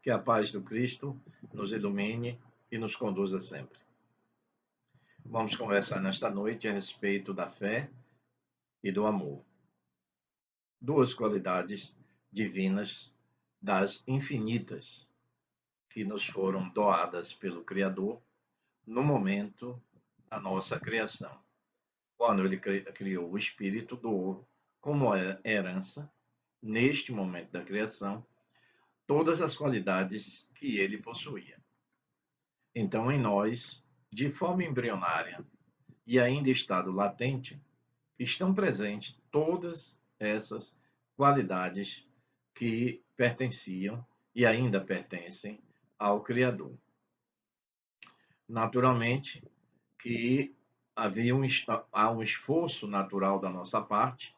Que a paz do Cristo nos ilumine e nos conduza sempre. Vamos conversar nesta noite a respeito da fé e do amor. Duas qualidades divinas das infinitas que nos foram doadas pelo Criador no momento da nossa criação. Quando ele criou o Espírito, doou como herança, neste momento da criação, todas as qualidades que ele possuía. Então, em nós, de forma embrionária e ainda em estado latente, estão presentes todas essas qualidades que pertenciam e ainda pertencem ao Criador. Naturalmente que há um esforço natural da nossa parte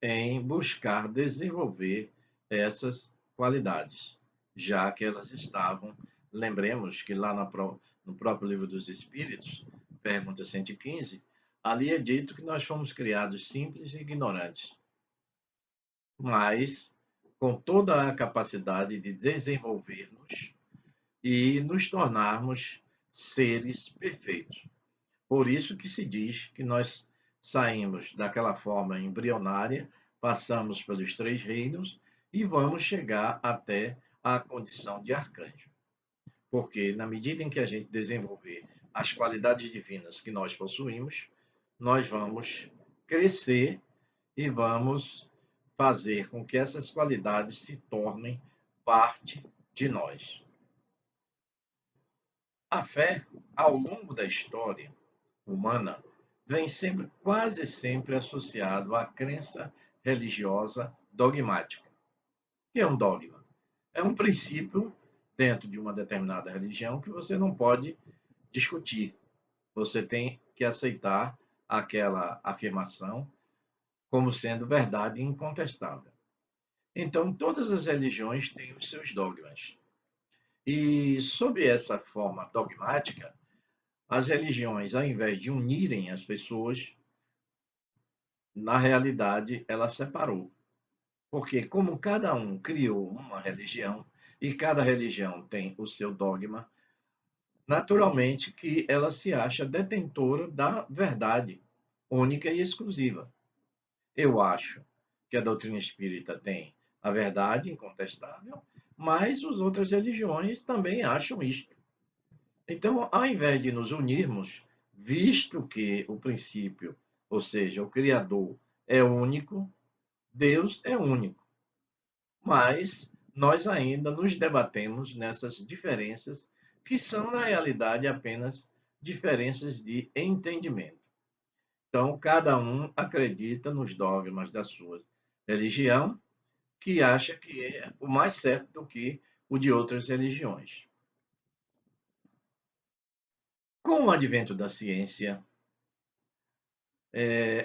em buscar desenvolver essas qualidades, já que elas estavam, lembremos que lá no próprio Livro dos Espíritos, pergunta 115, ali é dito que nós fomos criados simples e ignorantes, mas com toda a capacidade de desenvolvermos e nos tornarmos seres perfeitos. Por isso que se diz que nós saímos daquela forma embrionária, passamos pelos três reinos e vamos chegar até a condição de arcanjo. Porque na medida em que a gente desenvolver as qualidades divinas que nós possuímos, nós vamos crescer e vamos fazer com que essas qualidades se tornem parte de nós. A fé, ao longo da história humana, vem sempre, quase sempre associado à crença religiosa dogmática. O que é um dogma? É um princípio dentro de uma determinada religião que você não pode discutir. Você tem que aceitar aquela afirmação como sendo verdade incontestável. Então, todas as religiões têm os seus dogmas. E, sob essa forma dogmática, as religiões, ao invés de unirem as pessoas, na realidade, ela separou. Porque, como cada um criou uma religião, e cada religião tem o seu dogma, naturalmente que ela se acha detentora da verdade única e exclusiva. Eu acho que a doutrina espírita tem a verdade incontestável, mas as outras religiões também acham isto. Então, ao invés de nos unirmos, visto que o princípio, ou seja, o Criador é único, Deus é único, mas nós ainda nos debatemos nessas diferenças que são, na realidade, apenas diferenças de entendimento. Então, cada um acredita nos dogmas da sua religião, que acha que é o mais certo do que o de outras religiões. Com o advento da ciência,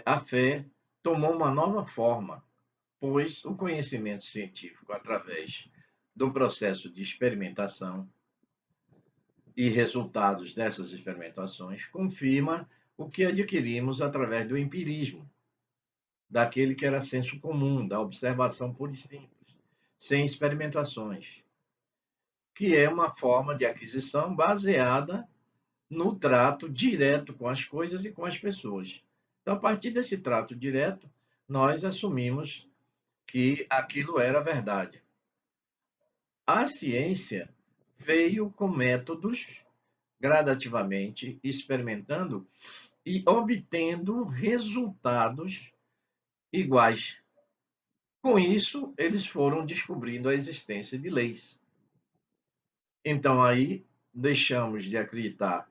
a fé tomou uma nova forma, pois o conhecimento científico, através do processo de experimentação e resultados dessas experimentações, confirma o que adquirimos através do empirismo, daquele que era senso comum, da observação pura e simples, sem experimentações, que é uma forma de aquisição baseada no trato direto com as coisas e com as pessoas. Então, a partir desse trato direto, nós assumimos que aquilo era verdade. A ciência veio com métodos gradativamente experimentando e obtendo resultados iguais. Com isso, eles foram descobrindo a existência de leis. Então, aí, deixamos de acreditar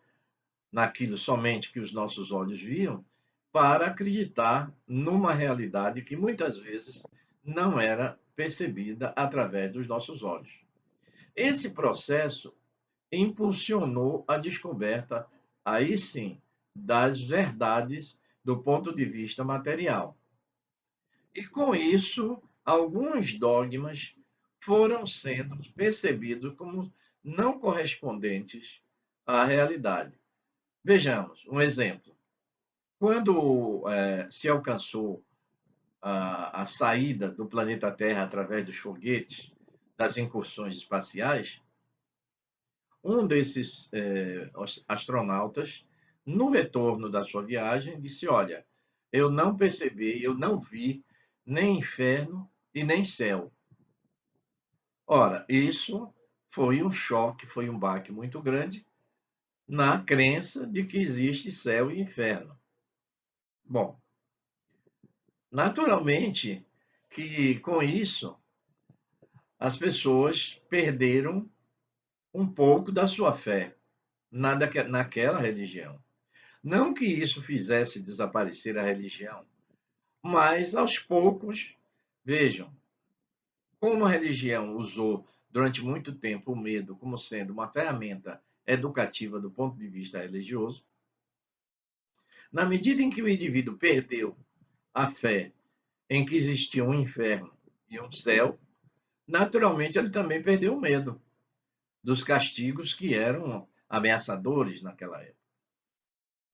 naquilo somente que os nossos olhos viam, para acreditar numa realidade que muitas vezes não era percebida através dos nossos olhos. Esse processo impulsionou a descoberta, aí sim, das verdades do ponto de vista material. E com isso, alguns dogmas foram sendo percebidos como não correspondentes à realidade. Vejamos um exemplo. Quando se alcançou a saída do planeta Terra através dos foguetes, das incursões espaciais, um desses astronautas, no retorno da sua viagem, disse: Olha, eu não percebi, eu não vi nem inferno e nem céu. Ora, isso foi um choque, foi um baque muito grande na crença de que existe céu e inferno. Bom, naturalmente que com isso as pessoas perderam um pouco da sua fé naquela religião. Não que isso fizesse desaparecer a religião, mas aos poucos, vejam, como a religião usou durante muito tempo o medo como sendo uma ferramenta educativa do ponto de vista religioso, na medida em que o indivíduo perdeu a fé em que existia um inferno e um céu, naturalmente ele também perdeu o medo dos castigos que eram ameaçadores naquela época.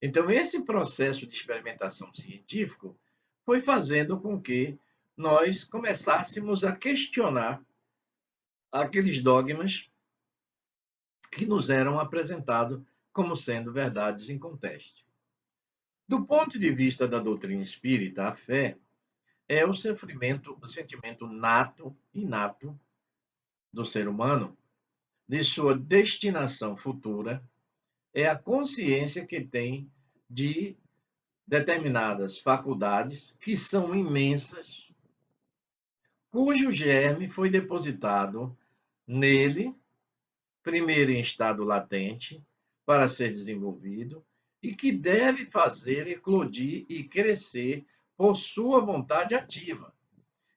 Então, esse processo de experimentação científico foi fazendo com que nós começássemos a questionar aqueles dogmas que nos eram apresentados como sendo verdades incontestáveis. Do ponto de vista da doutrina espírita, a fé é o sentimento inato do ser humano de sua destinação futura, é a consciência que tem de determinadas faculdades que são imensas, cujo germe foi depositado nele, primeiro em estado latente, para ser desenvolvido, e que deve fazer eclodir e crescer por sua vontade ativa.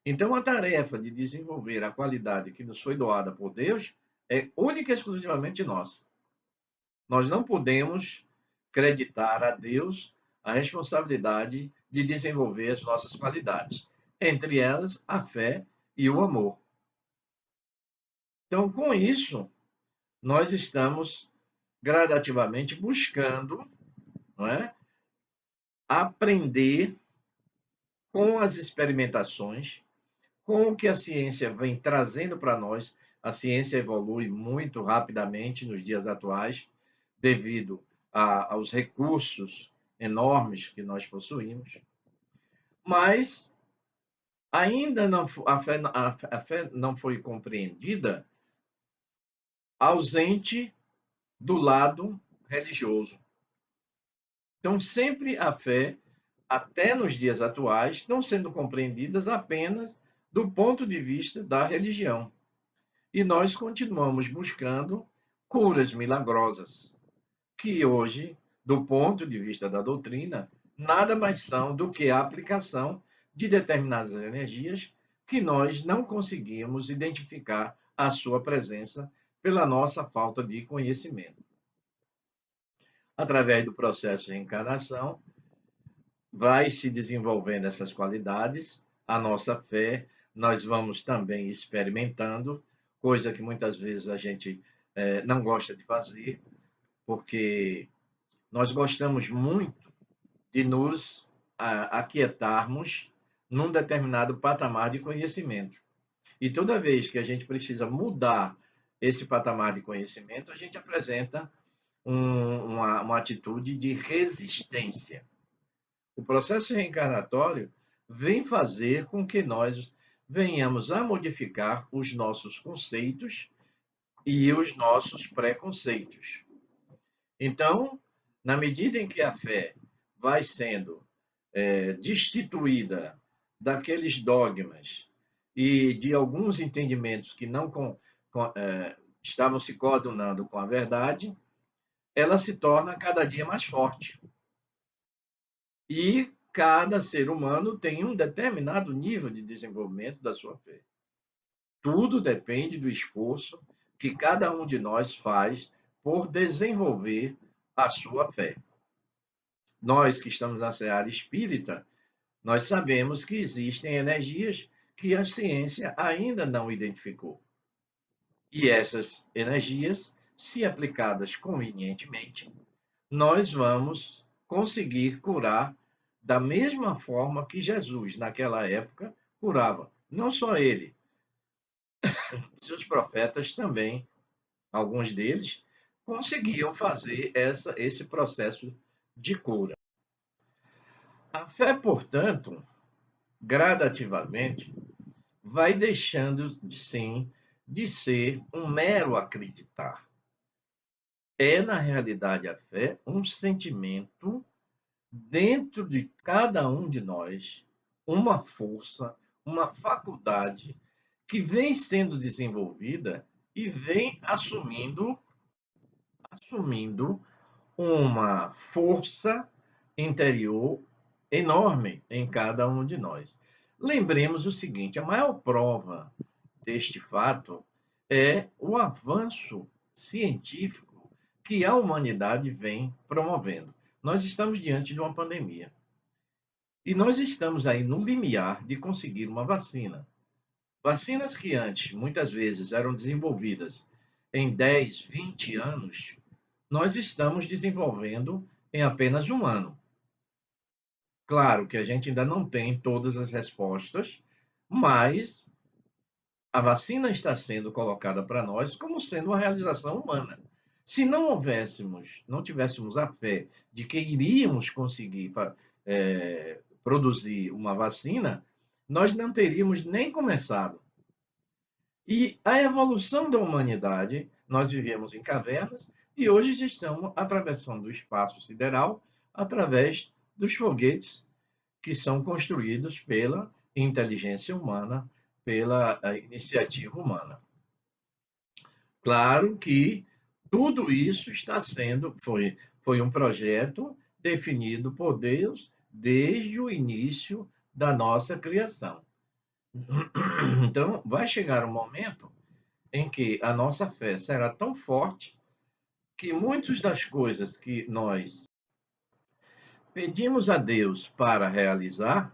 Então, a tarefa de desenvolver a qualidade que nos foi doada por Deus é única e exclusivamente nossa. Nós não podemos creditar a Deus a responsabilidade de desenvolver as nossas qualidades, entre elas a fé e o amor. Então, com isso, nós estamos gradativamente buscando, não é, aprender com as experimentações, com o que a ciência vem trazendo para nós. A ciência evolui muito rapidamente nos dias atuais, devido aos recursos enormes que nós possuímos, mas ainda não a fé não foi compreendida ausente do lado religioso. Então, sempre a fé, até nos dias atuais, estão sendo compreendidas apenas do ponto de vista da religião. E nós continuamos buscando curas milagrosas, que hoje, do ponto de vista da doutrina, nada mais são do que a aplicação de determinadas energias que nós não conseguimos identificar a sua presença pela nossa falta de conhecimento. Através do processo de reencarnação, vai se desenvolvendo essas qualidades, a nossa fé, nós vamos também experimentando, coisa que muitas vezes a gente não gosta de fazer, porque nós gostamos muito de nos aquietarmos num determinado patamar de conhecimento. E toda vez que a gente precisa mudar esse patamar de conhecimento, a gente apresenta uma atitude de resistência. O processo reencarnatório vem fazer com que nós venhamos a modificar os nossos conceitos e os nossos preconceitos. Então, na medida em que a fé vai sendo destituída daqueles dogmas e de alguns entendimentos que não estavam se coadunando com a verdade, ela se torna cada dia mais forte. E cada ser humano tem um determinado nível de desenvolvimento da sua fé. Tudo depende do esforço que cada um de nós faz por desenvolver a sua fé. Nós que estamos na seara espírita, nós sabemos que existem energias que a ciência ainda não identificou. E essas energias, se aplicadas convenientemente, nós vamos conseguir curar da mesma forma que Jesus, naquela época, curava. Não só ele, Seus profetas também, alguns deles, conseguiam fazer esse processo de cura. A fé, portanto, gradativamente, vai deixando, sim, de ser um mero acreditar. É, na realidade, a fé um sentimento dentro de cada um de nós, uma força, uma faculdade que vem sendo desenvolvida e vem assumindo uma força interior enorme em cada um de nós. Lembremos o seguinte: a maior prova deste fato é o avanço científico que a humanidade vem promovendo. Nós estamos diante de uma pandemia e nós estamos aí no limiar de conseguir uma vacina. Vacinas que antes, muitas vezes, eram desenvolvidas em 10, 20 anos, nós estamos desenvolvendo em apenas um ano. Claro que a gente ainda não tem todas as respostas, mas a vacina está sendo colocada para nós como sendo uma realização humana. Se não não tivéssemos a fé de que iríamos conseguir produzir uma vacina, nós não teríamos nem começado. E a evolução da humanidade, nós vivíamos em cavernas e hoje já estamos atravessando o espaço sideral através dos foguetes que são construídos pela inteligência humana, pela iniciativa humana. Claro que tudo isso foi um projeto definido por Deus desde o início da nossa criação. Então, vai chegar um momento em que a nossa fé será tão forte que muitas das coisas que nós pedimos a Deus para realizar,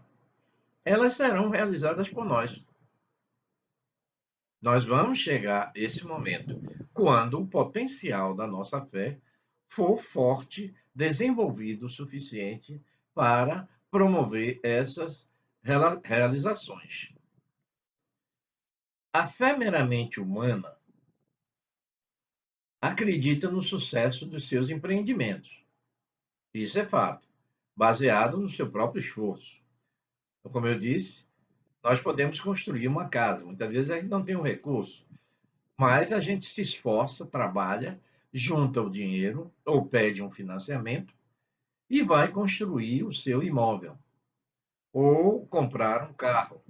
elas serão realizadas por nós. Nós vamos chegar a esse momento quando o potencial da nossa fé for forte, desenvolvido o suficiente para promover essas realizações. A fé meramente humana acredita no sucesso dos seus empreendimentos. Isso é fato, baseado no seu próprio esforço. Então, como eu disse, nós podemos construir uma casa. Muitas vezes a gente não tem o recurso, mas a gente se esforça, trabalha, junta o dinheiro ou pede um financiamento e vai construir o seu imóvel, ou comprar um carro,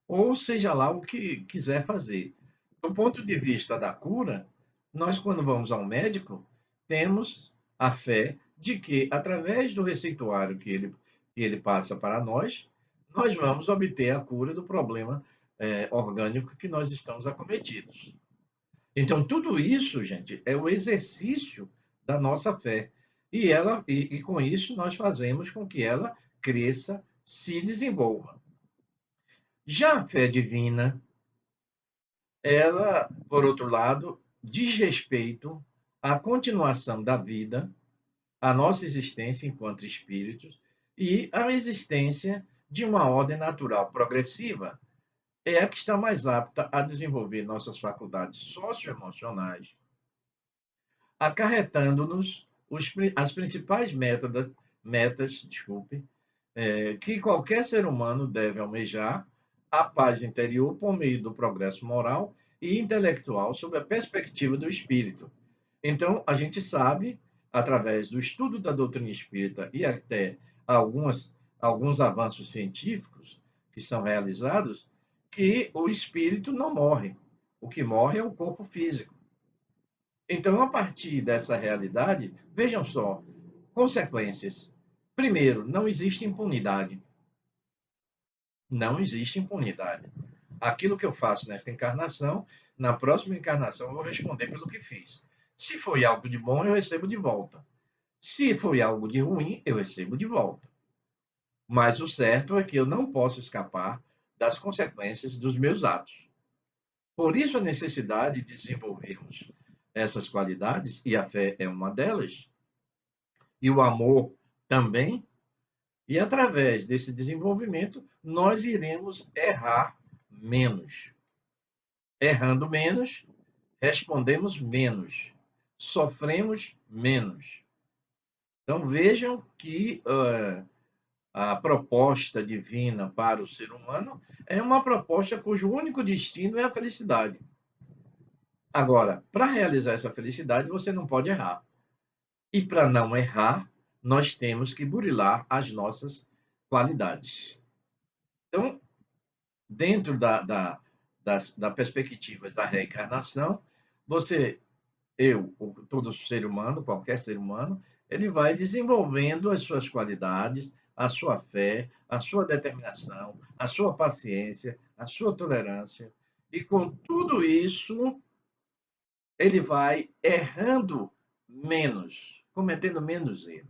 ou seja lá o que quiser fazer. Do ponto de vista da cura, nós, quando vamos ao médico, temos a fé de que, através do receituário que ele passa para nós vamos obter a cura do problema orgânico que nós estamos acometidos. Então, tudo isso, gente, é o exercício da nossa fé. E com isso nós fazemos com que ela cresça, se desenvolva. Já a fé divina, ela, por outro lado, diz respeito à continuação da vida, à nossa existência enquanto espíritos e à existência de uma ordem natural progressiva, é a que está mais apta a desenvolver nossas faculdades socioemocionais, acarretando-nos as principais metas, desculpe, que qualquer ser humano deve almejar: a paz interior por meio do progresso moral e intelectual sob a perspectiva do espírito. Então, a gente sabe, através do estudo da doutrina espírita e até alguns avanços científicos que são realizados, que o espírito não morre. O que morre é o corpo físico. Então, a partir dessa realidade, vejam só, consequências. Primeiro, não existe impunidade. Não existe impunidade. Aquilo que eu faço nesta encarnação, na próxima encarnação eu vou responder pelo que fiz. Se foi algo de bom, eu recebo de volta. Se foi algo de ruim, eu recebo de volta. Mas o certo é que eu não posso escapar das consequências dos meus atos. Por isso a necessidade de desenvolvermos essas qualidades, e a fé é uma delas, e o amor também, e através desse desenvolvimento nós iremos errar menos. Errando menos, respondemos menos, sofremos menos. Então vejam que a proposta divina para o ser humano é uma proposta cujo único destino é a felicidade. Agora, para realizar essa felicidade, você não pode errar. E para não errar, nós temos que burilar as nossas qualidades. Então, dentro da perspectiva da reencarnação, você, eu, todo ser humano, qualquer ser humano, ele vai desenvolvendo as suas qualidades, a sua fé, a sua determinação, a sua paciência, a sua tolerância. E com tudo isso, ele vai errando menos, cometendo menos erros.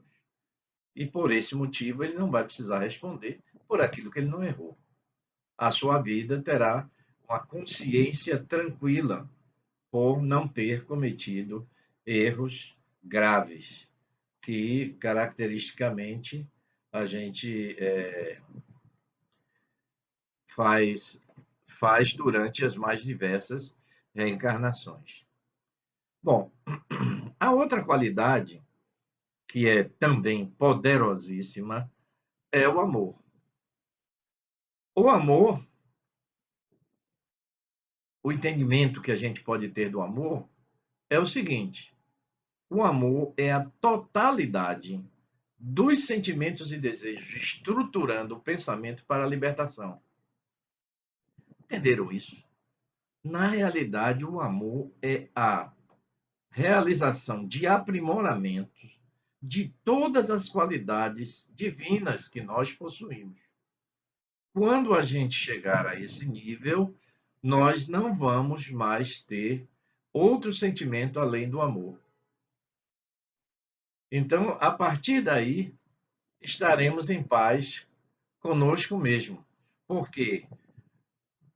E por esse motivo, ele não vai precisar responder por aquilo que ele não errou. A sua vida terá uma consciência tranquila por não ter cometido erros graves, que caracteristicamente a gente faz, faz durante as mais diversas reencarnações. Bom, a outra qualidade, que é também poderosíssima, é o amor. O amor, o entendimento que a gente pode ter do amor é o seguinte: o amor é a totalidade dos sentimentos e desejos estruturando o pensamento para a libertação. Entenderam isso? Na realidade, o amor é a realização de aprimoramentos de todas as qualidades divinas que nós possuímos. Quando a gente chegar a esse nível, nós não vamos mais ter outro sentimento além do amor. Então, a partir daí, estaremos em paz conosco mesmo, porque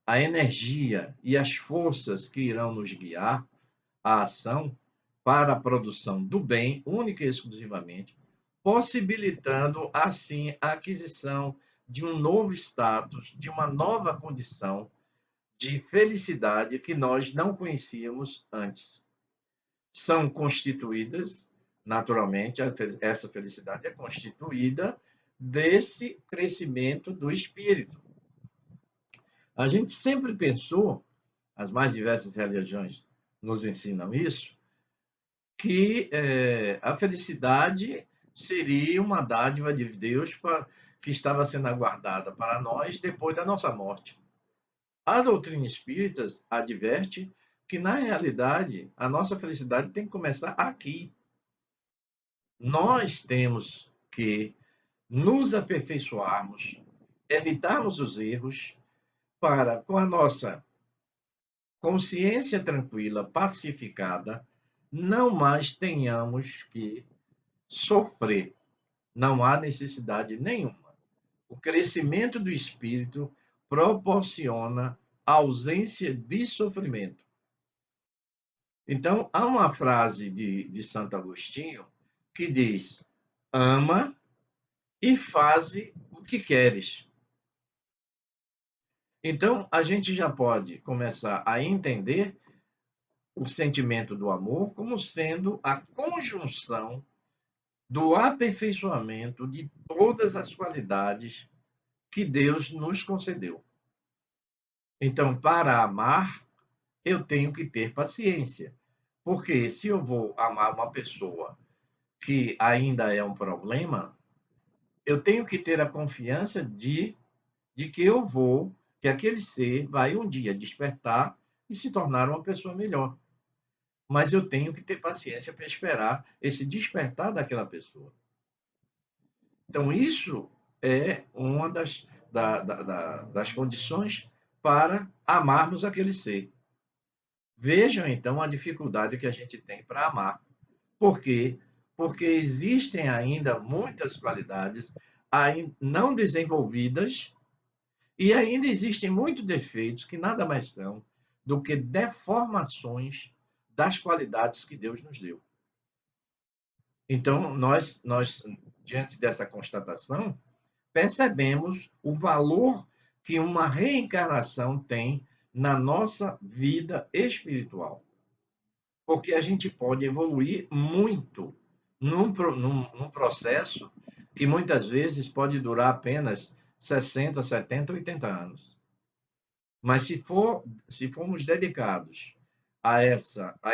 a energia e as forças que irão nos guiar à ação para a produção do bem, única e exclusivamente, possibilitando, assim, a aquisição de um novo status, de uma nova condição de felicidade que nós não conhecíamos antes. São constituídas, naturalmente, essa felicidade é constituída desse crescimento do espírito. A gente sempre pensou, as mais diversas religiões nos ensinam isso, que a felicidade seria uma dádiva de Deus que estava sendo aguardada para nós depois da nossa morte. A doutrina espírita adverte que, na realidade, a nossa felicidade tem que começar aqui. Nós temos que nos aperfeiçoarmos, evitarmos os erros, para, com a nossa consciência tranquila, pacificada, não mais tenhamos que sofrer. Não há necessidade nenhuma. O crescimento do espírito proporciona ausência de sofrimento. Então, há uma frase de Santo Agostinho que diz: ama e faze o que queres. Então, a gente já pode começar a entender o sentimento do amor como sendo a conjunção do aperfeiçoamento de todas as qualidades que Deus nos concedeu. Então, para amar, eu tenho que ter paciência, porque se eu vou amar uma pessoa que ainda é um problema, eu tenho que ter a confiança de que aquele ser vai um dia despertar e se tornar uma pessoa melhor. Mas eu tenho que ter paciência para esperar esse despertar daquela pessoa. Então, isso é uma das condições para amarmos aquele ser. Vejam, então, a dificuldade que a gente tem para amar. Por quê? Porque existem ainda muitas qualidades não desenvolvidas e ainda existem muitos defeitos que nada mais são do que deformações das qualidades que Deus nos deu. Então, nós diante dessa constatação, percebemos o valor que uma reencarnação tem na nossa vida espiritual, porque a gente pode evoluir muito num processo que muitas vezes pode durar apenas 60, 70, 80 anos. Mas se formos dedicados a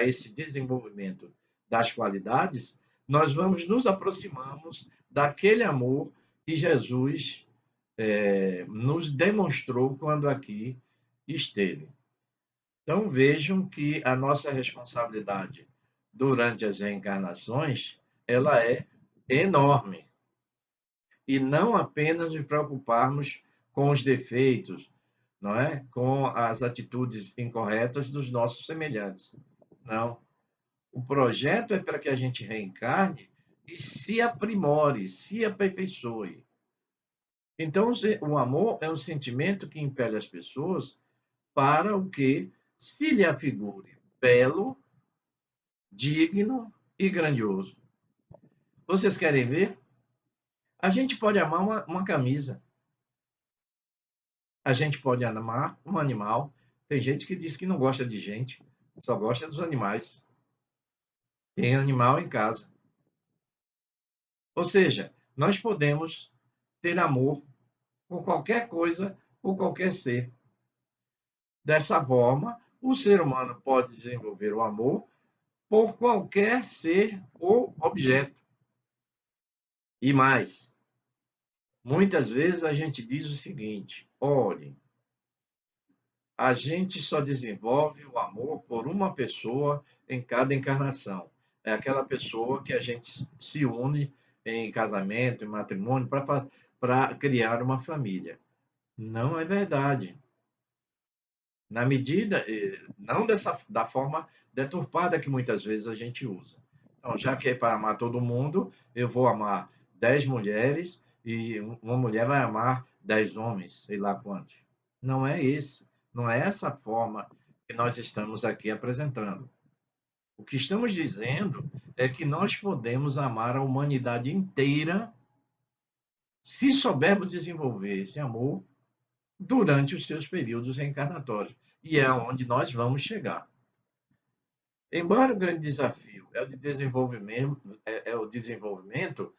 esse desenvolvimento das qualidades, nós vamos nos aproximarmos daquele amor que Jesus nos demonstrou quando aqui esteve. Então vejam que a nossa responsabilidade durante as reencarnações, ela é enorme. E não apenas nos preocuparmos com os defeitos, não é? Com as atitudes incorretas dos nossos semelhantes. Não. O projeto é para que a gente reencarne e se aprimore, se aperfeiçoe. Então, o amor é um sentimento que impele as pessoas para o que se lhe afigure belo, digno e grandioso. Vocês querem ver? A gente pode amar uma camisa, a gente pode amar um animal. Tem gente que diz que não gosta de gente, só gosta dos animais. Tem animal em casa. Ou seja, nós podemos ter amor por qualquer coisa, por qualquer ser. Dessa forma, o ser humano pode desenvolver o amor por qualquer ser ou objeto. E mais, muitas vezes a gente diz o seguinte: olhe, a gente só desenvolve o amor por uma pessoa em cada encarnação. É aquela pessoa que a gente se une em casamento, em matrimônio, para criar uma família. Não é verdade. Na medida, não da forma deturpada que muitas vezes a gente usa. Então, já que é para amar todo mundo, eu vou amar 10 mulheres e uma mulher vai amar 10 homens, sei lá quantos. Não é isso. Não é essa forma que nós estamos aqui apresentando. O que estamos dizendo é que nós podemos amar a humanidade inteira se soubermos desenvolver esse amor durante os seus períodos reencarnatórios. E é onde nós vamos chegar. Embora o grande desafio é o desenvolvimento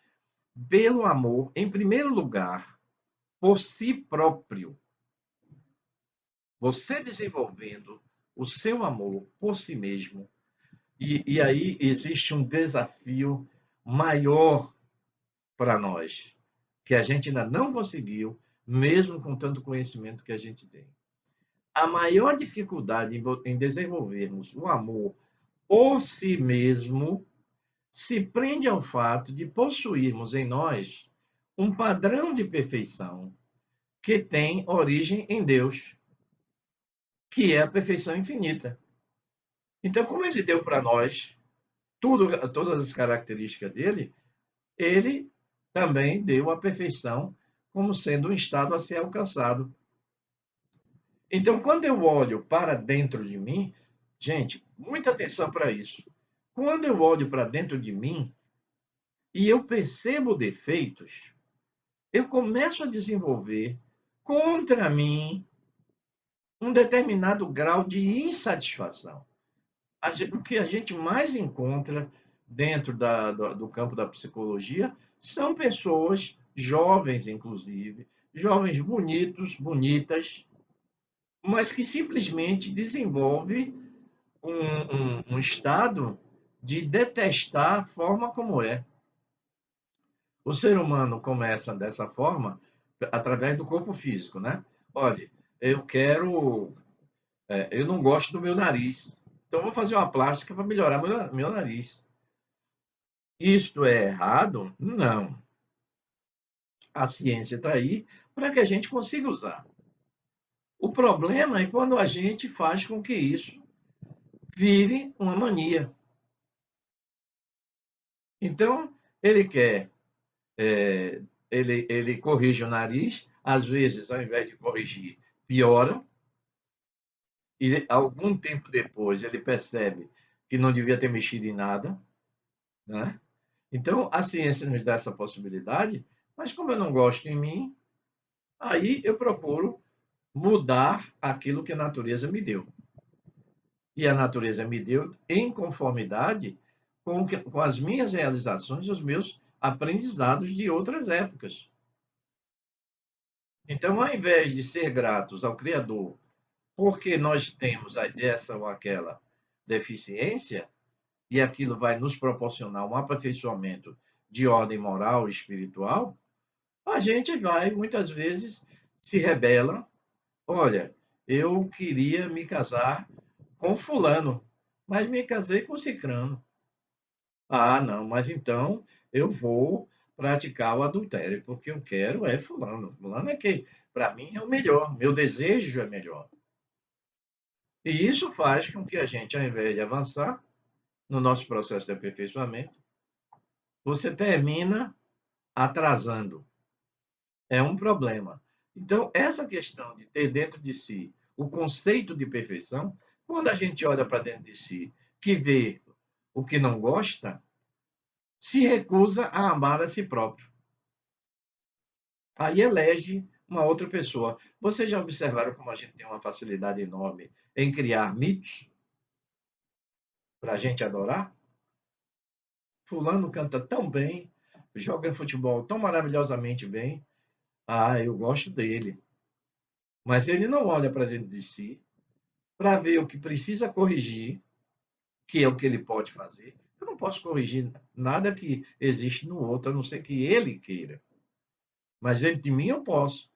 pelo amor, em primeiro lugar, por si próprio. Você desenvolvendo o seu amor por si mesmo, e aí existe um desafio maior para nós, que a gente ainda não conseguiu, mesmo com tanto conhecimento que a gente tem. A maior dificuldade em desenvolvermos o amor por si mesmo se prende ao fato de possuirmos em nós um padrão de perfeição que tem origem em Deus, que é a perfeição infinita. Então, como ele deu para nós todas as características dele, ele também deu a perfeição como sendo um estado a ser alcançado. Então, quando eu olho para dentro de mim, gente, muita atenção para isso. Quando eu olho para dentro de mim e eu percebo defeitos, eu começo a desenvolver contra mim um determinado grau de insatisfação. O que a gente mais encontra dentro do campo da psicologia são pessoas jovens, inclusive, jovens bonitos, bonitas, mas que simplesmente desenvolve um estado de detestar a forma como é. O ser humano começa dessa forma através do corpo físico, né? Olha, eu quero, eu não gosto do meu nariz, então vou fazer uma plástica para melhorar meu nariz. Isto é errado? Não. A ciência está aí para que a gente consiga usar. O problema é quando a gente faz com que isso vire uma mania. Então, ele quer, ele corrige o nariz, às vezes, ao invés de corrigir, piora, e algum tempo depois ele percebe que não devia ter mexido em nada, né? Então, a ciência nos dá essa possibilidade, mas como eu não gosto em mim, aí eu procuro mudar aquilo que a natureza me deu. E a natureza me deu em conformidade com as minhas realizações e os meus aprendizados de outras épocas. Então, ao invés de ser gratos ao Criador porque nós temos essa ou aquela deficiência, e aquilo vai nos proporcionar um aperfeiçoamento de ordem moral e espiritual, a gente vai, muitas vezes, se rebela. Olha, eu queria me casar com fulano, mas me casei com cicrano. Ah, não, mas então eu vou praticar o adultério, porque eu quero é fulano. Fulano é que, para mim, é o melhor, meu desejo é melhor. E isso faz com que a gente, ao invés de avançar no nosso processo de aperfeiçoamento, você termina atrasando. É um problema. Então, essa questão de ter dentro de si o conceito de perfeição, quando a gente olha para dentro de si, que vê o que não gosta, se recusa a amar a si próprio. Aí elege uma outra pessoa. Vocês já observaram como a gente tem uma facilidade enorme em criar mitos para a gente adorar? Fulano canta tão bem, joga futebol tão maravilhosamente bem. Ah, eu gosto dele. Mas ele não olha para dentro de si para ver o que precisa corrigir, que é o que ele pode fazer. Eu não posso corrigir nada que existe no outro, a não ser que ele queira. Mas dentro de mim eu posso.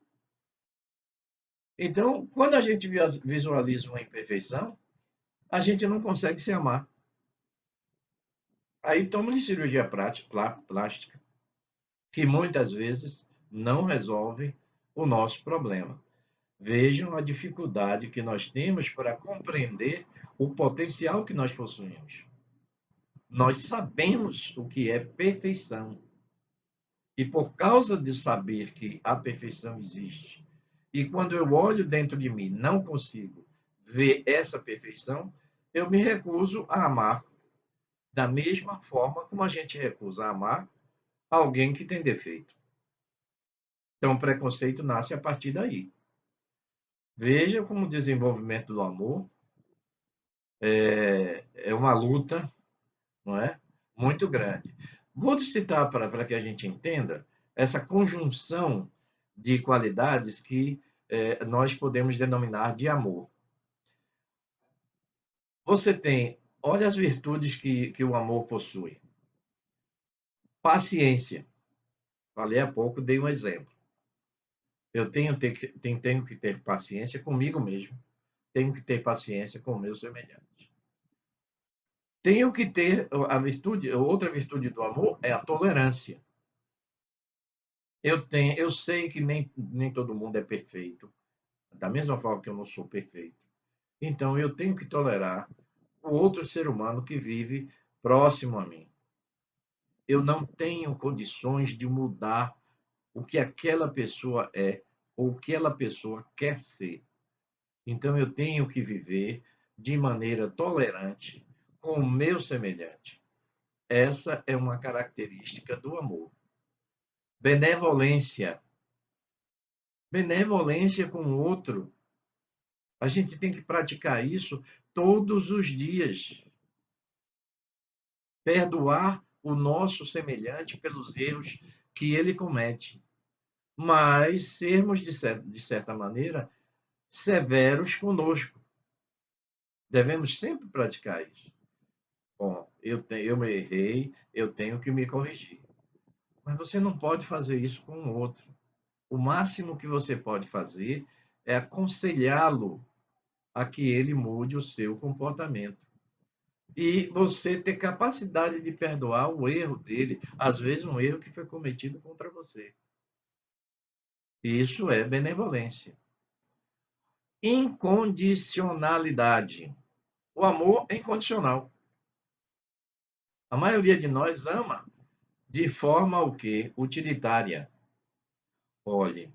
Então, quando a gente visualiza uma imperfeição, a gente não consegue se amar. Aí toma de cirurgia plástica, que muitas vezes não resolve o nosso problema. Vejam a dificuldade que nós temos para compreender o potencial que nós possuímos. Nós sabemos o que é perfeição. E por causa de saber que a perfeição existe, e quando eu olho dentro de mim, não consigo ver essa perfeição, eu me recuso a amar da mesma forma como a gente recusa a amar alguém que tem defeito. Então, o preconceito nasce a partir daí. Veja como o desenvolvimento do amor é uma luta, não é? Muito grande. Vou citar para que a gente entenda essa conjunção de qualidades que nós podemos denominar de amor. Você tem, olha as virtudes que o amor possui. Paciência. Falei há pouco, dei um exemplo. Eu tenho que ter paciência comigo mesmo. Tenho que ter paciência com meus semelhantes. Tenho que ter a virtude, outra virtude do amor é a tolerância. Eu sei que nem todo mundo é perfeito, da mesma forma que eu não sou perfeito. Então, eu tenho que tolerar o outro ser humano que vive próximo a mim. Eu não tenho condições de mudar o que aquela pessoa é ou o que aquela pessoa quer ser. Então, eu tenho que viver de maneira tolerante com o meu semelhante. Essa é uma característica do amor. Benevolência. Benevolência com o outro. A gente tem que praticar isso todos os dias. Perdoar o nosso semelhante pelos erros que ele comete, mas sermos, de certa maneira, severos conosco. Devemos sempre praticar isso. Bom, eu me errei, eu tenho que me corrigir. Mas você não pode fazer isso com o outro. O máximo que você pode fazer é aconselhá-lo a que ele mude o seu comportamento. E você ter capacidade de perdoar o erro dele, às vezes um erro que foi cometido contra você. Isso é benevolência. Incondicionalidade. O amor é incondicional. A maioria de nós ama de forma o quê? Utilitária. Olhe,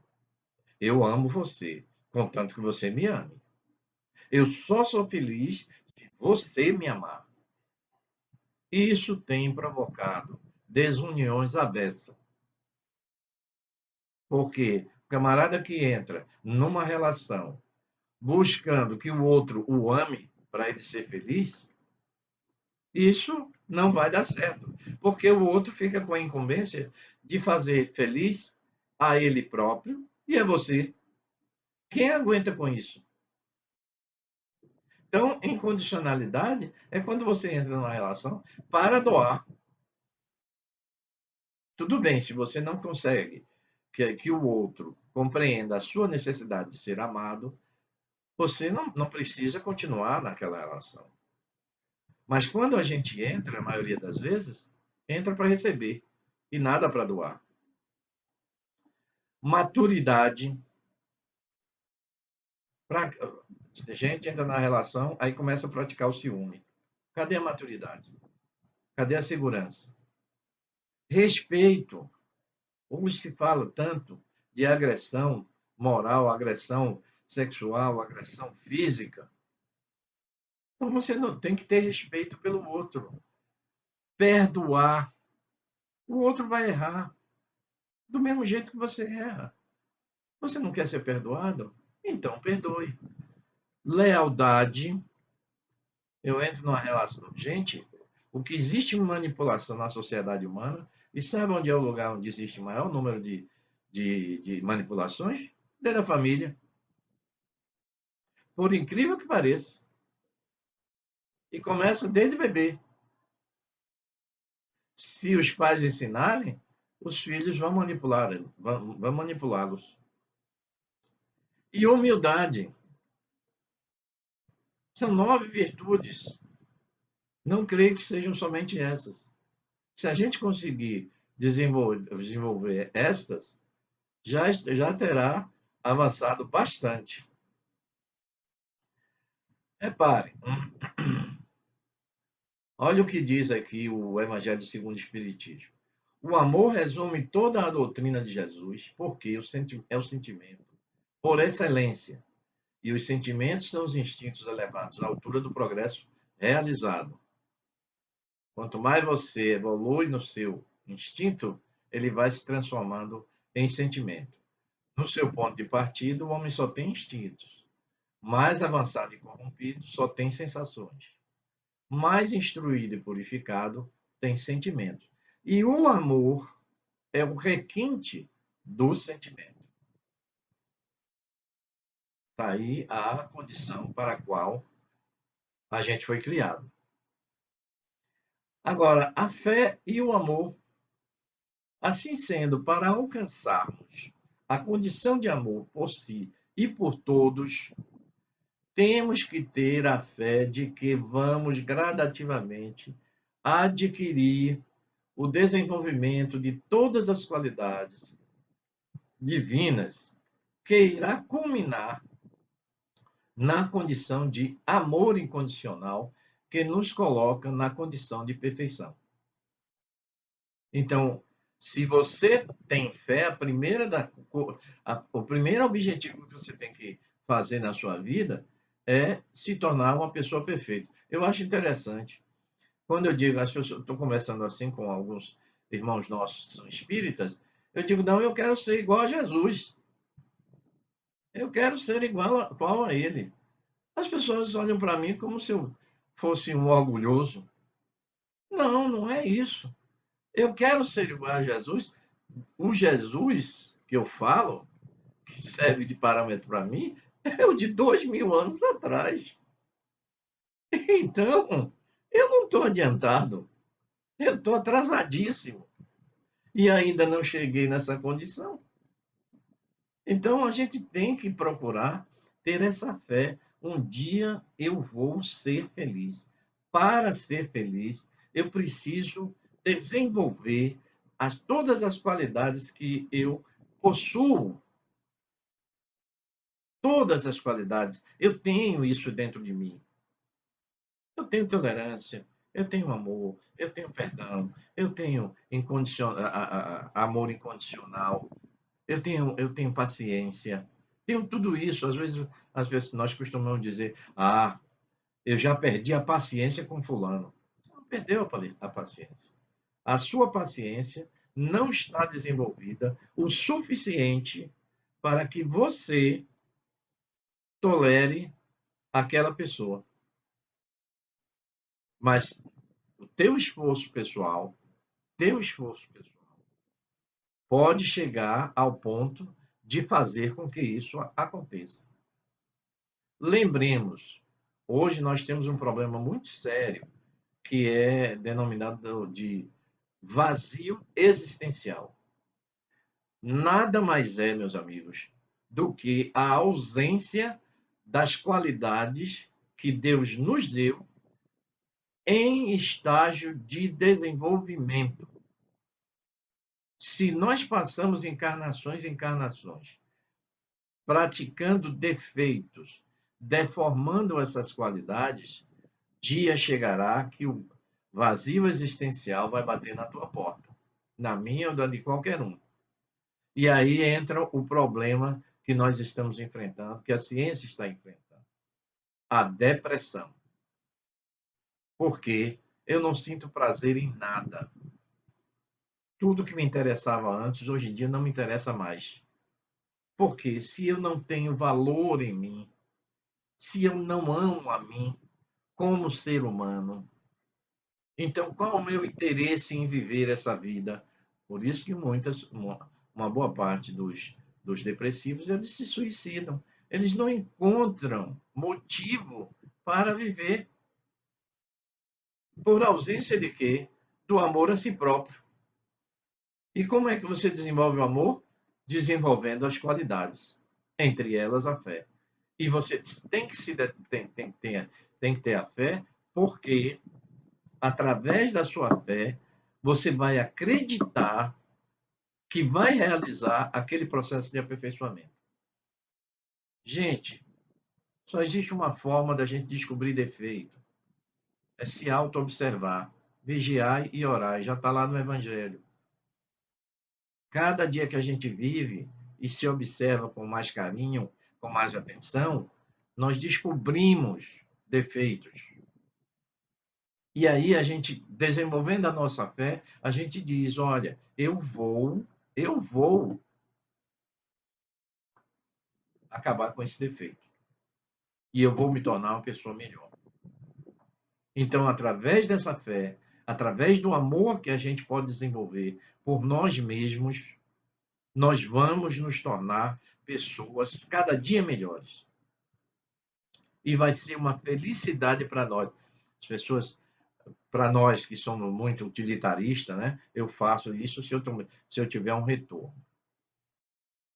eu amo você, contanto que você me ame. Eu só sou feliz se você me amar. Isso tem provocado desuniões à beça. Por quê? camarada que entra numa relação buscando que o outro o ame para ele ser feliz, isso não vai dar certo, porque o outro fica com a incumbência de fazer feliz a ele próprio e a você. Quem aguenta com isso? Então, incondicionalidade é quando você entra numa relação para doar. Tudo bem, se você não consegue que o outro compreenda a sua necessidade de ser amado, você não precisa continuar naquela relação. Mas quando a gente entra, a maioria das vezes, entra para receber e nada para doar. Maturidade. Pra, a gente entra na relação, aí começa a praticar o ciúme. Cadê a maturidade? Cadê a segurança? Respeito. Hoje se fala tanto de agressão moral, agressão sexual, agressão física. Então você não tem que ter respeito pelo outro. Perdoar. O outro vai errar do mesmo jeito que você erra. Você não quer ser perdoado? Então perdoe. Lealdade. Eu entro numa relação. Gente, o que existe em manipulação na sociedade humana, e sabe onde é o lugar onde existe maior número de manipulações? Dentro da família. Por incrível que pareça. E começa desde bebê. Se os pais ensinarem, os filhos vão vão manipulá-los. E humildade. São 9 virtudes. Não creio que sejam somente essas. Se a gente conseguir desenvolver estas, já terá avançado bastante. Repare, olha o que diz aqui o Evangelho segundo o Espiritismo. O amor resume toda a doutrina de Jesus, porque é o sentimento, por excelência. E os sentimentos são os instintos elevados à altura do progresso realizado. Quanto mais você evolui no seu instinto, ele vai se transformando em sentimento. No seu ponto de partida, o homem só tem instintos. Mais avançado e corrompido, só tem sensações. Mais instruído e purificado, tem sentimentos. E o amor é o requinte do sentimento. Está aí a condição para a qual a gente foi criado. Agora, a fé e o amor. Assim sendo, para alcançarmos a condição de amor por si e por todos, temos que ter a fé de que vamos gradativamente adquirir o desenvolvimento de todas as qualidades divinas que irá culminar na condição de amor incondicional que nos coloca na condição de perfeição. Então, se você tem fé, o primeiro objetivo que você tem que fazer na sua vida é se tornar uma pessoa perfeita. Eu acho interessante. Quando eu digo, as pessoas, estou conversando assim com alguns irmãos nossos que são espíritas, eu digo, não, eu quero ser igual a Jesus. Eu quero ser igual a ele. As pessoas olham para mim como se eu fosse um orgulhoso. Não, não é isso. Eu quero ser igual a Jesus. O Jesus que eu falo, que serve de parâmetro para mim, é o de 2000 anos atrás. Então, eu não estou adiantado, eu estou atrasadíssimo e ainda não cheguei nessa condição. Então, a gente tem que procurar ter essa fé. Um dia eu vou ser feliz. Para ser feliz, eu preciso desenvolver todas as qualidades que eu possuo. Todas as qualidades. Eu tenho isso dentro de mim. Eu tenho tolerância, eu tenho amor, eu tenho perdão, eu tenho amor incondicional, eu tenho paciência. Tenho tudo isso. Às vezes nós costumamos dizer: ah, eu já perdi a paciência com fulano. Você não perdeu a paciência. A sua paciência não está desenvolvida o suficiente para que você tolere aquela pessoa. Mas o teu esforço pessoal, pode chegar ao ponto de fazer com que isso aconteça. Lembremos, hoje nós temos um problema muito sério que é denominado de vazio existencial. Nada mais é, meus amigos, do que a ausência das qualidades que Deus nos deu em estágio de desenvolvimento. Se nós passamos encarnações e encarnações praticando defeitos, deformando essas qualidades, dia chegará que o vazio existencial vai bater na tua porta, na minha ou da de qualquer um. E aí entra o problema que nós estamos enfrentando, que a ciência está enfrentando, a depressão. Porque eu não sinto prazer em nada. Tudo que me interessava antes, hoje em dia não me interessa mais. Porque se eu não tenho valor em mim, se eu não amo a mim como ser humano, então qual o meu interesse em viver essa vida? Por isso que uma boa parte dos depressivos, eles se suicidam. Eles não encontram motivo para viver. Por ausência de quê? Do amor a si próprio. E como é que você desenvolve o amor? Desenvolvendo as qualidades, entre elas a fé. E você tem que, tem que ter a fé, porque através da sua fé, você vai acreditar que vai realizar aquele processo de aperfeiçoamento. Gente, só existe uma forma da gente descobrir defeito: é se auto-observar, vigiar e orar. Já está lá no Evangelho. Cada dia que a gente vive e se observa com mais carinho, com mais atenção, nós descobrimos defeitos. E aí a gente, desenvolvendo a nossa fé, a gente diz, olha, eu vou acabar com esse defeito. E eu vou me tornar uma pessoa melhor. Então, através dessa fé, através do amor que a gente pode desenvolver por nós mesmos, nós vamos nos tornar pessoas cada dia melhores. E vai ser uma felicidade para nós. As pessoas, para nós que somos muito utilitaristas, né? Eu faço isso se eu tiver um retorno.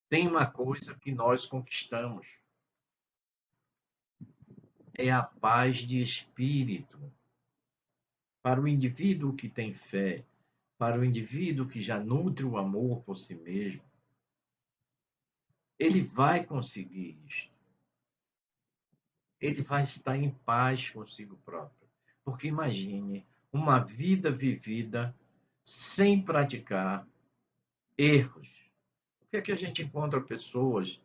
Tem uma coisa que nós conquistamos, é a paz de espírito. Para o indivíduo que tem fé, para o indivíduo que já nutre o amor por si mesmo, ele vai conseguir isso. Ele vai estar em paz consigo próprio. Porque imagine uma vida vivida sem praticar erros. Por que é que a gente encontra pessoas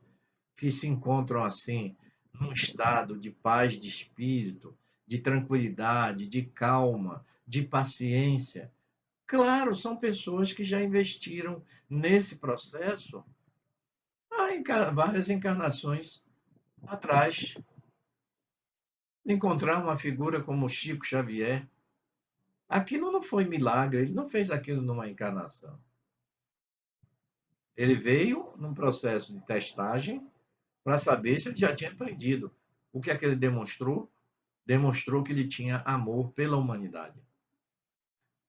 que se encontram assim, num estado de paz de espírito, de tranquilidade, de calma, de paciência? Claro, são pessoas que já investiram nesse processo há várias encarnações atrás. Encontrar uma figura como Chico Xavier, aquilo não foi milagre, ele não fez aquilo numa encarnação. Ele veio num processo de testagem para saber se ele já tinha aprendido. O que é que ele demonstrou? Demonstrou que ele tinha amor pela humanidade.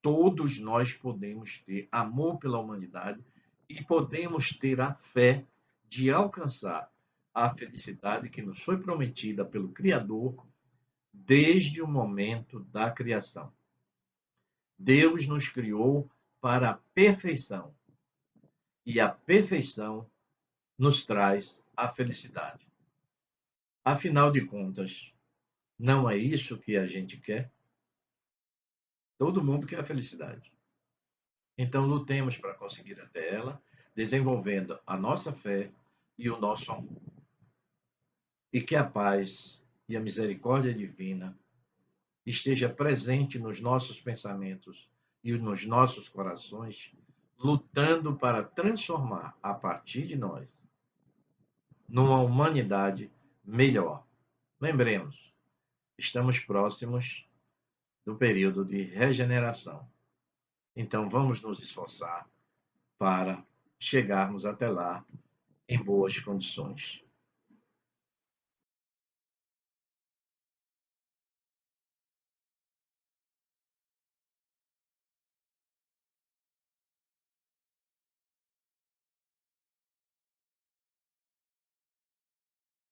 Todos nós podemos ter amor pela humanidade e podemos ter a fé de alcançar a felicidade que nos foi prometida pelo Criador desde o momento da criação. Deus nos criou para a perfeição e a perfeição nos traz a felicidade. Afinal de contas, não é isso que a gente quer? Todo mundo quer a felicidade. Então, lutemos para conseguir até ela, desenvolvendo a nossa fé e o nosso amor. E que a paz e a misericórdia divina esteja presente nos nossos pensamentos e nos nossos corações, lutando para transformar a partir de nós numa humanidade melhor. Lembremos, estamos próximos do período de regeneração. Então, vamos nos esforçar para chegarmos até lá em boas condições.